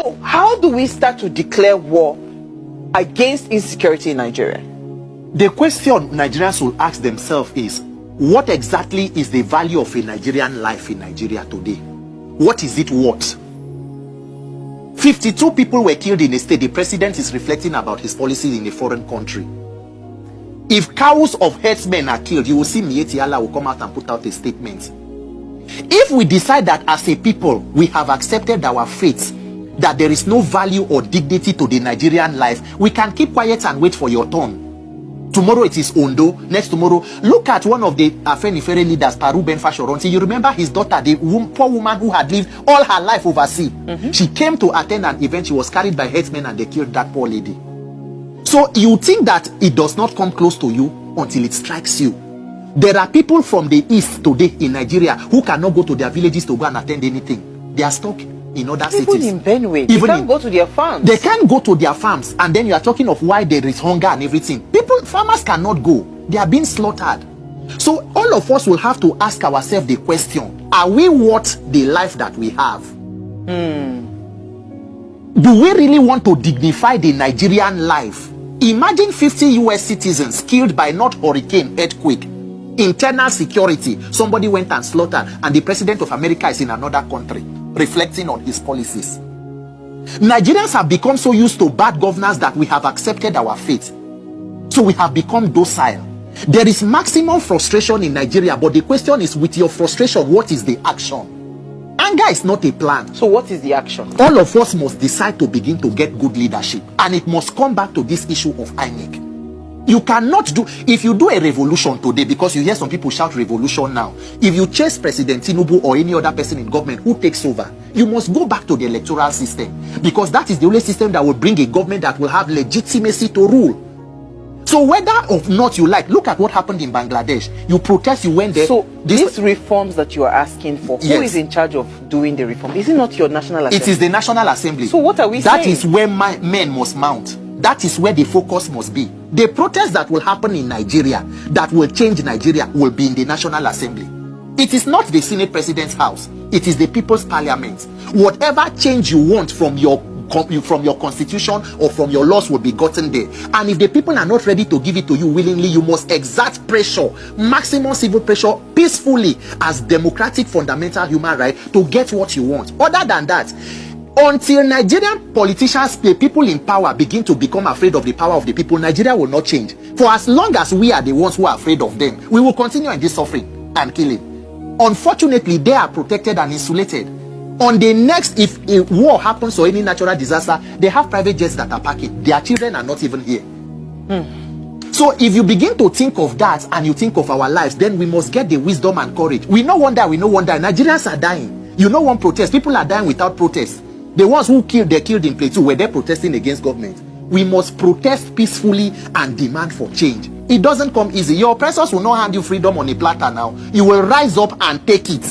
So how do we start to declare war against insecurity in Nigeria? The question Nigerians will ask themselves is, what exactly is the value of a Nigerian life in Nigeria today? What is it worth? 52 people were killed in a state. The president is reflecting about his policies in a foreign country. If cows of herdsmen are killed, you will see Mieti Allah will come out and put out a statement. If we decide that as a people, we have accepted our fate, that there is no value or dignity to the Nigerian life, we can keep quiet and wait for your turn. Tomorrow it is Ondo, next tomorrow. Look at one of the Afenifere leaders, Paru Ben Fashoronti. You remember his daughter, the poor woman who had lived all her life overseas. She came to attend an event. She was carried by herdsmen and they killed that poor lady. So you think that it does not come close to you until it strikes you. There are people from the east today in Nigeria who cannot go to their villages to go and attend anything. They are stuck in other cities. Even in Benue, they can't go to their farms. They can't go to their farms. And then you are talking of why there is hunger and everything. Farmers cannot go. They are being slaughtered. So all of us will have to ask ourselves the question, are we worth the life that we have? Do we really want to dignify the Nigerian life? Imagine 50 US citizens killed by not hurricane, earthquake, internal security. Somebody went and slaughtered, and the president of America is in another country, reflecting on his policies. Nigerians have become so used to bad governance that we have accepted our fate. So we have become docile. There is maximum frustration in Nigeria, but the question is, with your frustration, what is the action? Anger is not a plan. So what is the action? All of us must decide to begin to get good leadership. And it must come back to this issue of INEC. You cannot do, if you do a revolution today, because you hear some people shout revolution now, if you chase President Tinubu or any other person in government who takes over, you must go back to the electoral system, because that is the only system that will bring a government that will have legitimacy to rule. So whether or not you like, look at what happened in Bangladesh. You protest, you went there. So these reforms that you are asking for, who is in charge of doing the reform? Is it not your National Assembly? It is the National Assembly. So what are we saying? That is where men must mount. That is where the focus must be. The protest that will happen in Nigeria, that will change Nigeria, will be in the National Assembly. It is not the Senate President's house. It is the People's Parliament. Whatever change you want from your constitution or from your laws will be gotten there. And if the people are not ready to give it to you willingly, you must exert pressure, maximum civil pressure, peacefully, as democratic fundamental human right, to get what you want. Other than that, until Nigerian politicians, the people in power, begin to become afraid of the power of the people, Nigeria will not change. For as long as we are the ones who are afraid of them, we will continue in this suffering and killing. Unfortunately, they are protected and insulated. On the next, if a war happens or any natural disaster, they have private jets that are parking. Their children are not even here. So if you begin to think of that and you think of our lives, then we must get the wisdom and courage. We no wonder. Nigerians are dying. You know, one protest. People are dying without protest. The ones who killed, they killed in Plateau, were they protesting against government. We must protest peacefully and demand for change. It doesn't come easy. Your oppressors will not hand you freedom on a platter now. You will rise up and take it.